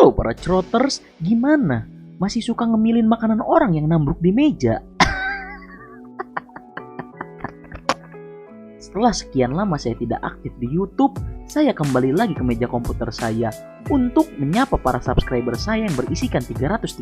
Halo para Troters, gimana? Masih suka ngemilin makanan orang yang nambruk di meja? Setelah sekian lama saya tidak aktif di YouTube, saya kembali lagi ke meja komputer saya untuk menyapa para subscriber saya yang berisikan 336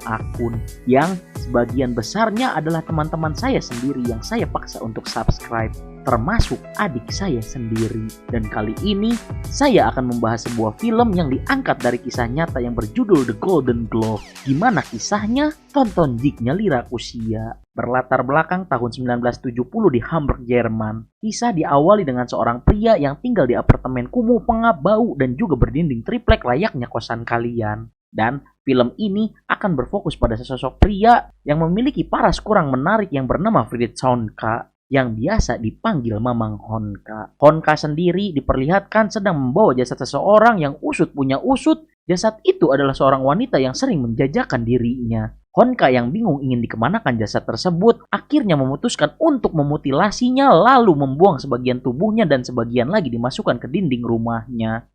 akun, yang sebagian besarnya adalah teman-teman saya sendiri yang saya paksa untuk subscribe, termasuk adik saya sendiri. Dan kali ini saya akan membahas sebuah film yang diangkat dari kisah nyata yang berjudul The Golden Glove. Gimana kisahnya? Tonton jiknya Lirakusia. Berlatar belakang tahun 1970 di Hamburg, Jerman. Kisah diawali dengan seorang pria yang tinggal di apartemen kumuh, pengap, bau, dan juga berdinding triplek layaknya kosan kalian. Dan film ini akan berfokus pada sesosok pria yang memiliki paras kurang menarik yang bernama Fritz Honka, yang biasa dipanggil Mamang Honka. Honka sendiri diperlihatkan sedang membawa jasad seseorang yang usut punya usut. Jasad itu adalah seorang wanita yang sering menjajakan dirinya. Honka yang bingung ingin dikemanakan jasad tersebut, akhirnya memutuskan untuk memutilasinya lalu membuang sebagian tubuhnya dan sebagian lagi dimasukkan ke dinding rumahnya.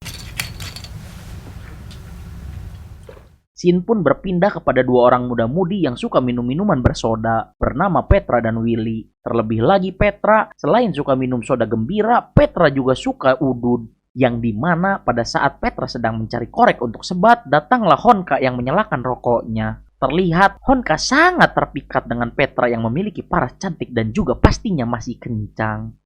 Scene pun berpindah kepada dua orang muda-mudi yang suka minum minuman bersoda, bernama Petra dan Willy. Terlebih lagi Petra, selain suka minum soda gembira, Petra juga suka udud. Yang dimana pada saat Petra sedang mencari korek untuk sebat, datanglah Honka yang menyalakan rokoknya. Terlihat Honka sangat terpikat dengan Petra yang memiliki paras cantik dan juga pastinya masih kencang.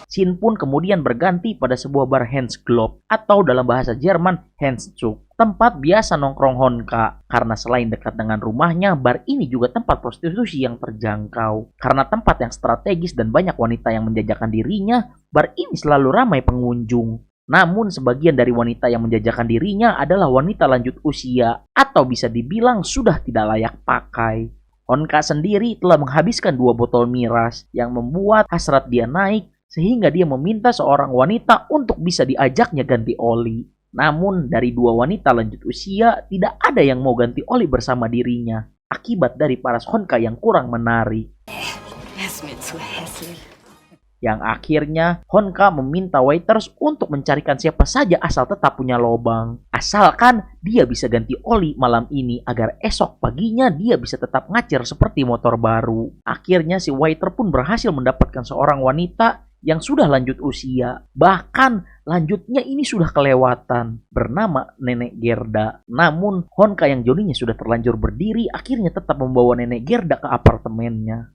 Scene pun kemudian berganti pada sebuah bar Hans Glob atau dalam bahasa Jerman Hanszug, tempat biasa nongkrong Honka. Karena selain dekat dengan rumahnya, bar ini juga tempat prostitusi yang terjangkau. Karena tempat yang strategis dan banyak wanita yang menjajakan dirinya, bar ini selalu ramai pengunjung. Namun sebagian dari wanita yang menjajakan dirinya adalah wanita lanjut usia atau bisa dibilang sudah tidak layak pakai. Honka sendiri telah menghabiskan 2 botol miras yang membuat hasrat dia naik sehingga dia meminta seorang wanita untuk bisa diajaknya ganti oli. Namun dari 2 wanita lanjut usia tidak ada yang mau ganti oli bersama dirinya akibat dari paras Honka yang kurang menarik. Yang akhirnya Honka meminta waiters untuk mencarikan siapa saja asal tetap punya lobang. Asalkan dia bisa ganti oli malam ini agar esok paginya dia bisa tetap ngacir seperti motor baru. Akhirnya si waiter pun berhasil mendapatkan seorang wanita yang sudah lanjut usia. Bahkan lanjutnya ini sudah kelewatan, bernama Nenek Gerda. Namun Honka yang joninya sudah terlanjur berdiri akhirnya tetap membawa Nenek Gerda ke apartemennya.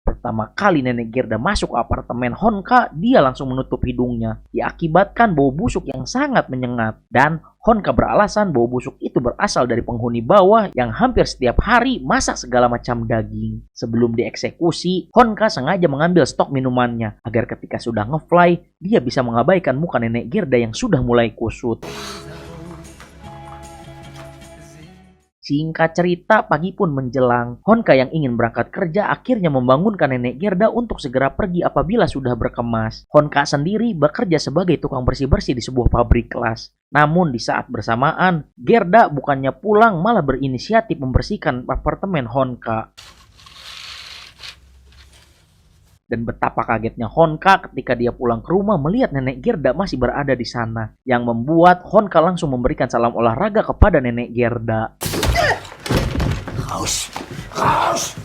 Pertama kali Nenek Gerda masuk ke apartemen Honka, dia langsung menutup hidungnya. Diakibatkan bau busuk yang sangat menyengat. Dan Honka beralasan bau busuk itu berasal dari penghuni bawah yang hampir setiap hari masak segala macam daging. Sebelum dieksekusi, Honka sengaja mengambil stok minumannya agar ketika sudah ngefly, dia bisa mengabaikan muka Nenek Gerda yang sudah mulai kusut. Singkat cerita, pagi pun menjelang. Honka yang ingin berangkat kerja akhirnya membangunkan Nenek Gerda untuk segera pergi apabila sudah berkemas. Honka sendiri bekerja sebagai tukang bersih-bersih di sebuah pabrik kelas. Namun di saat bersamaan, Gerda bukannya pulang malah berinisiatif membersihkan apartemen Honka. Dan betapa kagetnya Honka ketika dia pulang ke rumah melihat Nenek Gerda masih berada di sana. Yang membuat Honka langsung memberikan salam olahraga kepada Nenek Gerda.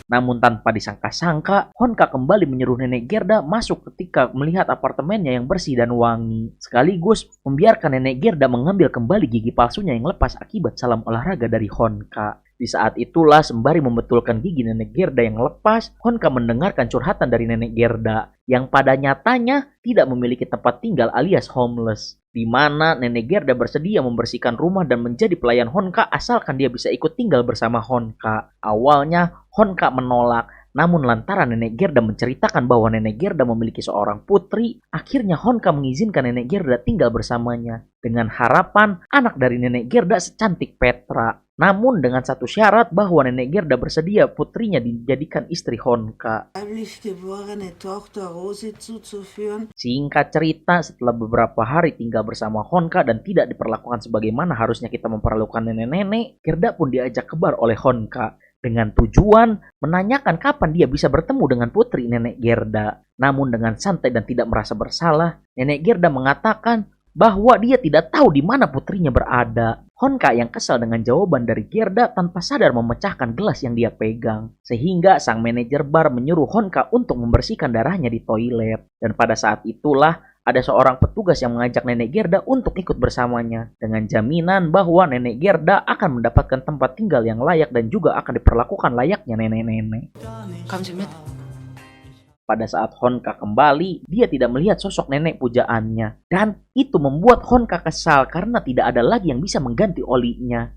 Namun tanpa disangka-sangka, Honka kembali menyuruh Nenek Gerda masuk ketika melihat apartemennya yang bersih dan wangi. Sekaligus membiarkan Nenek Gerda mengambil kembali gigi palsunya yang lepas akibat salam olahraga dari Honka. Di saat itulah sembari membetulkan gigi Nenek Gerda yang lepas, Honka mendengarkan curhatan dari Nenek Gerda yang pada nyatanya tidak memiliki tempat tinggal alias homeless. Di mana Nenek Gerda bersedia membersihkan rumah dan menjadi pelayan Honka asalkan dia bisa ikut tinggal bersama Honka. Awalnya Honka menolak, namun lantaran Nenek Gerda menceritakan bahwa Nenek Gerda memiliki seorang putri, akhirnya Honka mengizinkan Nenek Gerda tinggal bersamanya dengan harapan anak dari Nenek Gerda secantik Petra. Namun dengan satu syarat bahwa Nenek Gerda bersedia putrinya dijadikan istri Honka. Singkat cerita, setelah beberapa hari tinggal bersama Honka dan tidak diperlakukan sebagaimana harusnya kita memperlakukan nenek-nenek, Gerda pun diajak ke bar oleh Honka. dengan tujuan menanyakan kapan dia bisa bertemu dengan putri nenek Gerda. Namun dengan santai dan tidak merasa bersalah, nenek Gerda mengatakan bahwa dia tidak tahu di mana putrinya berada. Honka yang kesal dengan jawaban dari Gerda tanpa sadar memecahkan gelas yang dia pegang. Sehingga sang manajer bar menyuruh Honka untuk membersihkan darahnya di toilet. Dan pada saat itulah ada seorang petugas yang mengajak nenek Gerda untuk ikut bersamanya. Dengan jaminan bahwa nenek Gerda akan mendapatkan tempat tinggal yang layak dan juga akan diperlakukan layaknya nenek-nenek. Pada saat Honka kembali, dia tidak melihat sosok nenek pujaannya. Dan itu membuat Honka kesal karena tidak ada lagi yang bisa mengganti olinya.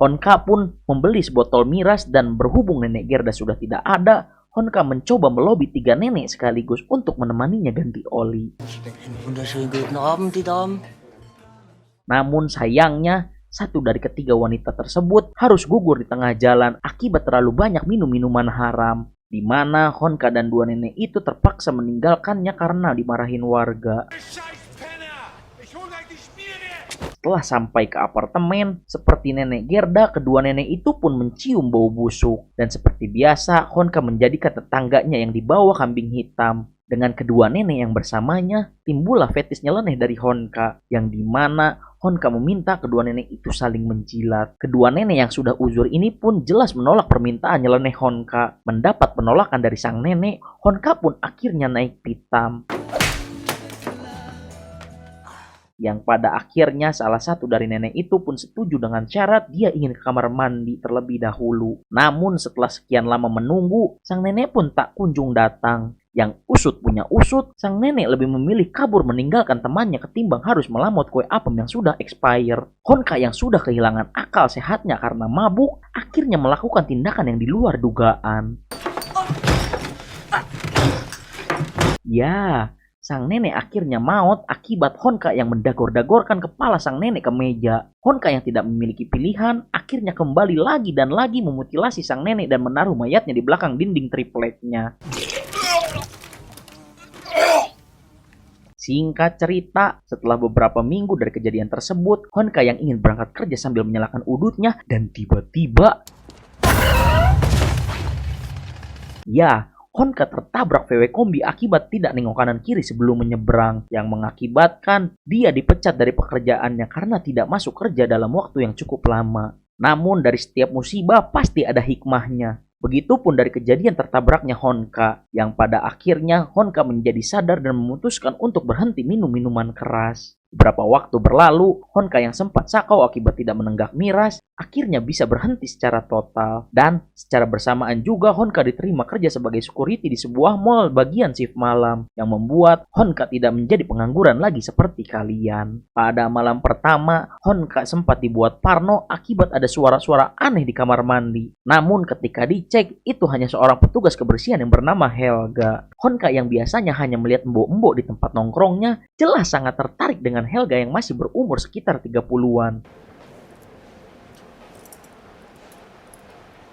Honka pun membeli sebotol miras dan berhubung nenek Gerda sudah tidak ada, Honka mencoba melobi 3 nenek sekaligus untuk menemaninya ganti oli. Namun sayangnya, satu dari ketiga wanita tersebut harus gugur di tengah jalan akibat terlalu banyak minum minuman haram, di mana Honka dan 2 nenek itu terpaksa meninggalkannya karena dimarahin warga. Setelah sampai ke apartemen, seperti nenek Gerda, kedua nenek itu pun mencium bau busuk. Dan seperti biasa, Honka menjadikan tetangganya yang dibawa kambing hitam. Dengan kedua nenek yang bersamanya, timbullah fetis nyeleneh dari Honka, yang dimana Honka meminta kedua nenek itu saling menjilat. Kedua nenek yang sudah uzur ini pun jelas menolak permintaan nyeleneh Honka. Mendapat penolakan dari sang nenek, Honka pun akhirnya naik pitam. Yang pada akhirnya salah satu dari nenek itu pun setuju dengan syarat dia ingin ke kamar mandi terlebih dahulu. Namun setelah sekian lama menunggu, sang nenek pun tak kunjung datang. Yang usut punya usut, sang nenek lebih memilih kabur meninggalkan temannya ketimbang harus melamot kue apem yang sudah expire. Honka yang sudah kehilangan akal sehatnya karena mabuk, akhirnya melakukan tindakan yang di luar dugaan. Ya, sang nenek akhirnya maut akibat Honka yang mendagor-dagorkan kepala sang nenek ke meja. Honka yang tidak memiliki pilihan akhirnya kembali lagi dan lagi memutilasi sang nenek dan menaruh mayatnya di belakang dinding tripleknya. Singkat cerita, setelah beberapa minggu dari kejadian tersebut, Honka yang ingin berangkat kerja sambil menyalakan udutnya dan tiba-tiba Honka tertabrak VW Kombi akibat tidak nengok kanan kiri sebelum menyeberang, yang mengakibatkan dia dipecat dari pekerjaannya karena tidak masuk kerja dalam waktu yang cukup lama. Namun dari setiap musibah pasti ada hikmahnya. Begitupun dari kejadian tertabraknya Honka, yang pada akhirnya Honka menjadi sadar dan memutuskan untuk berhenti minum minuman keras. Beberapa waktu berlalu, Honka yang sempat sakau akibat tidak menenggak miras, akhirnya bisa berhenti secara total. Dan secara bersamaan juga Honka diterima kerja sebagai security di sebuah mall bagian shift malam, yang membuat Honka tidak menjadi pengangguran lagi seperti kalian. Pada malam pertama, Honka sempat dibuat parno akibat ada suara-suara aneh di kamar mandi. Namun ketika dicek, itu hanya seorang petugas kebersihan yang bernama Helga. Honka yang biasanya hanya melihat embok-embok di tempat nongkrongnya, jelas sangat tertarik dengan Helga yang masih berumur sekitar 30-an.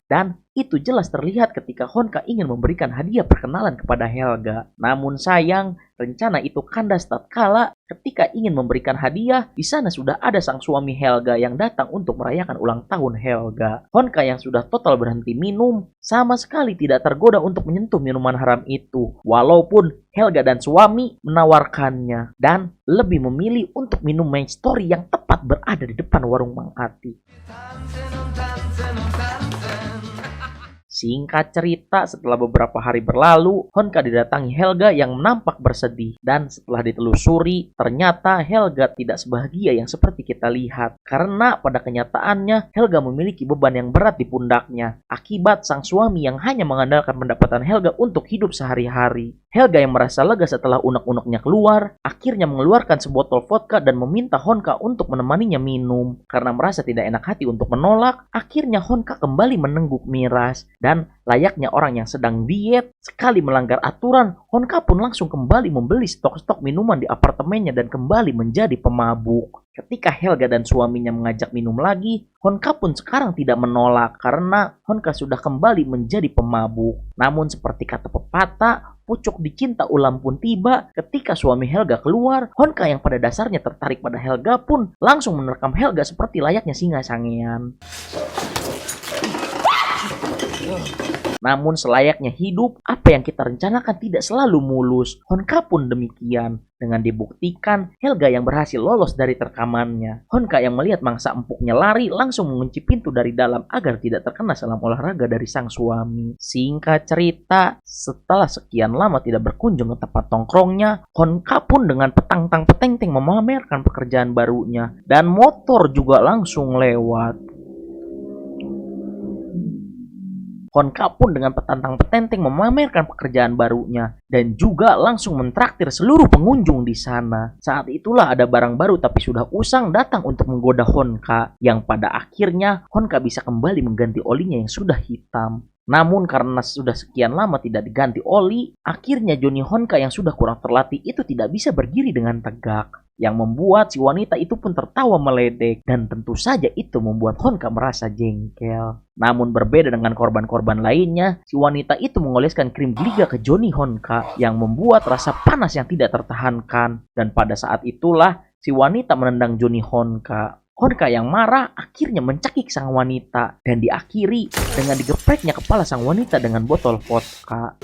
Dan itu jelas terlihat ketika Honka ingin memberikan hadiah perkenalan kepada Helga. Namun sayang, rencana itu kandas tatkala ketika ingin memberikan hadiah, di sana sudah ada sang suami Helga yang datang untuk merayakan ulang tahun Helga. Honka yang sudah total berhenti minum, sama sekali tidak tergoda untuk menyentuh minuman haram itu. Walaupun Helga dan suami menawarkannya, dan lebih memilih untuk minum main story yang tepat berada di depan warung Mang Ati. Singkat cerita, setelah beberapa hari berlalu, Honka didatangi Helga yang nampak bersedih. Dan setelah ditelusuri, ternyata Helga tidak sebahagia yang seperti kita lihat. Karena pada kenyataannya, Helga memiliki beban yang berat di pundaknya. Akibat sang suami yang hanya mengandalkan pendapatan Helga untuk hidup sehari-hari. Helga yang merasa lega setelah unek-uneknya keluar, akhirnya mengeluarkan sebotol vodka dan meminta Honka untuk menemaninya minum. Karena merasa tidak enak hati untuk menolak, akhirnya Honka kembali menengguk miras. Dan layaknya orang yang sedang diet, sekali melanggar aturan, Honka pun langsung kembali membeli stok-stok minuman di apartemennya dan kembali menjadi pemabuk. Ketika Helga dan suaminya mengajak minum lagi, Honka pun sekarang tidak menolak karena Honka sudah kembali menjadi pemabuk. Namun seperti kata pepatah, pucuk dicinta ulam pun tiba. Ketika suami Helga keluar, Honka yang pada dasarnya tertarik pada Helga pun langsung menerkam Helga seperti layaknya singa sangean. Namun selayaknya hidup, apa yang kita rencanakan tidak selalu mulus. Honka pun demikian. Dengan dibuktikan, Helga yang berhasil lolos dari terkamannya. Honka yang melihat mangsa empuknya lari langsung mengunci pintu dari dalam agar tidak terkena salam olahraga dari sang suami. Singkat cerita, setelah sekian lama tidak berkunjung ke tempat tongkrongnya, Honka pun dengan petang-tang peteng-teng memamerkan pekerjaan barunya. Dan motor juga langsung lewat. Honka pun dengan petantang petenteng memamerkan pekerjaan barunya dan juga langsung mentraktir seluruh pengunjung di sana. Saat itulah ada barang baru tapi sudah usang datang untuk menggoda Honka, yang pada akhirnya Honka bisa kembali mengganti olinya yang sudah hitam. Namun karena sudah sekian lama tidak diganti oli, akhirnya Johnny Honka yang sudah kurang terlatih itu tidak bisa berdiri dengan tegak. Yang membuat si wanita itu pun tertawa meledek, dan tentu saja itu membuat Honka merasa jengkel. Namun berbeda dengan korban-korban lainnya, si wanita itu mengoleskan krim gliga ke Johnny Honka yang membuat rasa panas yang tidak tertahankan. Dan pada saat itulah si wanita menendang Johnny Honka. Honka yang marah akhirnya mencekik sang wanita dan diakhiri dengan digepreknya kepala sang wanita dengan botol vodka.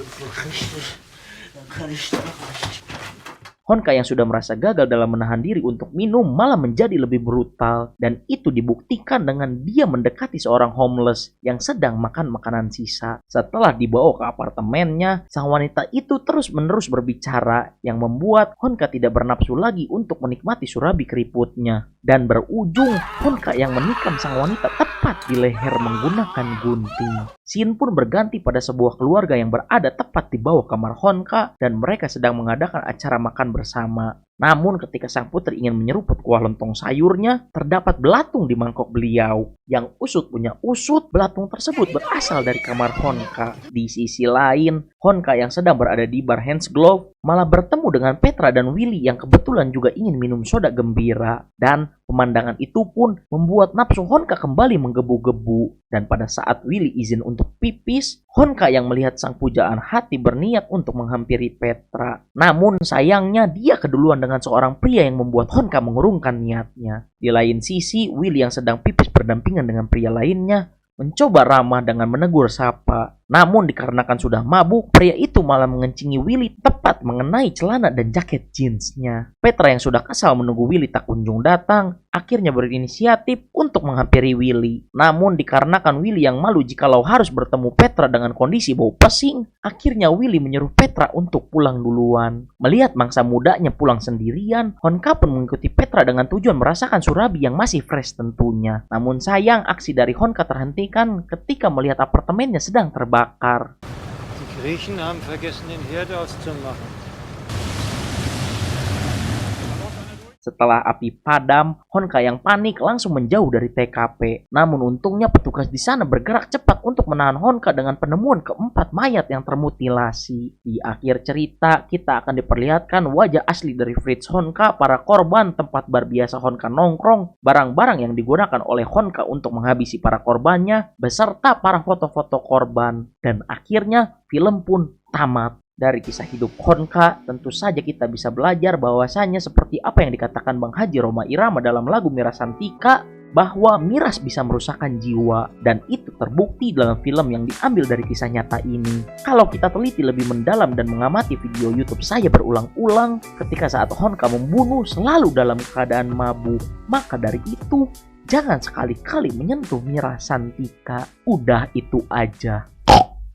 Honka yang sudah merasa gagal dalam menahan diri untuk minum malah menjadi lebih brutal, dan itu dibuktikan dengan dia mendekati seorang homeless yang sedang makan makanan sisa. Setelah dibawa ke apartemennya, sang wanita itu terus-menerus berbicara yang membuat Honka tidak bernafsu lagi untuk menikmati surabi keriputnya, dan berujung Honka yang menikam sang wanita tepat di leher menggunakan gunting. Scene pun berganti pada sebuah keluarga yang berada tepat di bawah kamar Honka dan mereka sedang mengadakan acara makan bersama. Namun ketika sang putri ingin menyeruput kuah lontong sayurnya, terdapat belatung di mangkok beliau. Yang usut punya usut, belatung tersebut berasal dari kamar Honka. Di sisi lain, Honka yang sedang berada di bar Hands Glove malah bertemu dengan Petra dan Willy yang kebetulan juga ingin minum soda gembira. Dan pemandangan itu pun membuat nafsu Honka kembali menggebu-gebu. Dan pada saat Willy izin untuk pipis, Honka yang melihat sang pujaan hati berniat untuk menghampiri Petra. Namun sayangnya dia keduluan dengan seorang pria yang membuat Honka mengurungkan niatnya. Di lain sisi, Willy yang sedang pipis berdampingan dengan pria lainnya mencoba ramah dengan menegur sapa. Namun dikarenakan sudah mabuk, pria itu malah mengencingi Willy tepat mengenai celana dan jaket jeansnya. Petra yang sudah kesal menunggu Willy tak kunjung datang, akhirnya berinisiatif untuk menghampiri Willy. Namun dikarenakan Willy yang malu jikalau harus bertemu Petra dengan kondisi bau pesing, akhirnya Willy menyuruh Petra untuk pulang duluan. Melihat mangsa mudanya pulang sendirian, Honka pun mengikuti Petra dengan tujuan merasakan surabi yang masih fresh tentunya. Namun sayang, aksi dari Honka terhentikan ketika melihat apartemennya sedang terbakar. Die Griechen haben vergessen, den Herd auszumachen. Setelah api padam, Honka yang panik langsung menjauh dari TKP. Namun untungnya petugas di sana bergerak cepat untuk menahan Honka dengan penemuan keempat mayat yang termutilasi. Di akhir cerita, kita akan diperlihatkan wajah asli dari Fritz Honka, para korban tempat bar biasa Honka nongkrong, barang-barang yang digunakan oleh Honka untuk menghabisi para korbannya, beserta para foto-foto korban. Dan akhirnya film pun tamat. Dari kisah hidup Honka, tentu saja kita bisa belajar bahwasanya seperti apa yang dikatakan Bang Haji Rhoma Irama dalam lagu Mirasantika, bahwa miras bisa merusakkan jiwa, dan itu terbukti dalam film yang diambil dari kisah nyata ini. Kalau kita teliti lebih mendalam dan mengamati video YouTube saya berulang-ulang, ketika saat Honka membunuh selalu dalam keadaan mabuk, maka dari itu jangan sekali-kali menyentuh Mirasantika. Udah itu aja.